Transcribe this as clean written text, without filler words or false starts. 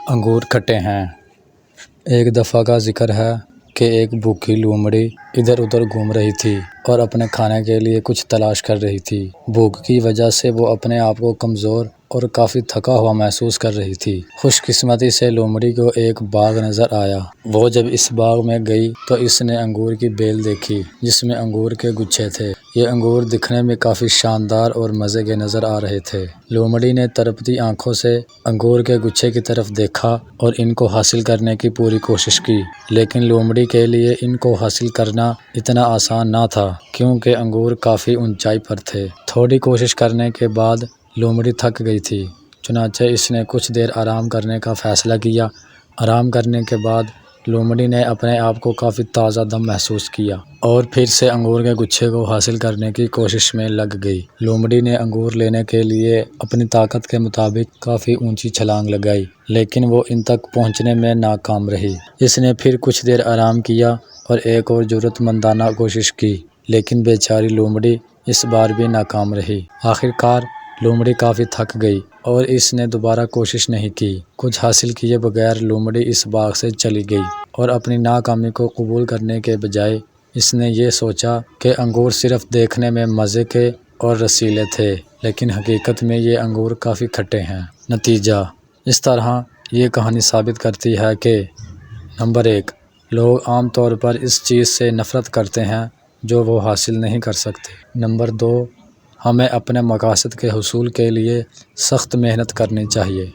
انگور کھٹے ہیں۔ ایک دفعہ کا ذکر ہے کہ ایک بھوکی لومڑی ادھر ادھر گھوم رہی تھی اور اپنے کھانے کے لیے کچھ تلاش کر رہی تھی۔ بھوک کی وجہ سے وہ اپنے آپ کو کمزور اور کافی تھکا ہوا محسوس کر رہی تھی۔ خوش قسمتی سے لومڑی کو ایک باغ نظر آیا۔ وہ جب اس باغ میں گئی تو اس نے انگور کی بیل دیکھی جس میں انگور کے گچھے تھے۔ یہ انگور دکھنے میں کافی شاندار اور مزے کے نظر آ رہے تھے۔ لومڑی نے تڑپتی آنکھوں سے انگور کے گچھے کی طرف دیکھا اور ان کو حاصل کرنے کی پوری کوشش کی، لیکن لومڑی کے لیے ان کو حاصل کرنا اتنا آسان نہ تھا کیونکہ انگور کافی اونچائی پر تھے۔ تھوڑی کوشش کرنے کے بعد لومڑی تھک گئی تھی، چنانچہ اس نے کچھ دیر آرام کرنے کا فیصلہ کیا۔ آرام کرنے کے بعد لومڑی نے اپنے آپ کو کافی تازہ دم محسوس کیا اور پھر سے انگور کے گچھے کو حاصل کرنے کی کوشش میں لگ گئی۔ لومڑی نے انگور لینے کے لیے اپنی طاقت کے مطابق کافی اونچی چھلانگ لگائی، لیکن وہ ان تک پہنچنے میں ناکام رہی۔ اس نے پھر کچھ دیر آرام کیا اور ایک اور جرأت مندانہ کوشش کی، لیکن بیچاری لومڑی اس بار بھی ناکام رہی۔ آخر کار لومڑی کافی تھک گئی اور اس نے دوبارہ کوشش نہیں کی۔ کچھ حاصل کیے بغیر لومڑی اس باغ سے چلی گئی اور اپنی ناکامی کو قبول کرنے کے بجائے اس نے یہ سوچا کہ انگور صرف دیکھنے میں مزے کے اور رسیلے تھے، لیکن حقیقت میں یہ انگور کافی کھٹے ہیں۔ نتیجہ: اس طرح یہ کہانی ثابت کرتی ہے کہ نمبر 1، لوگ عام طور پر اس چیز سے نفرت کرتے ہیں جو وہ حاصل نہیں کر سکتے۔ نمبر 2، ہمیں اپنے مقاصد کے حصول کے لیے سخت محنت کرنی چاہیے۔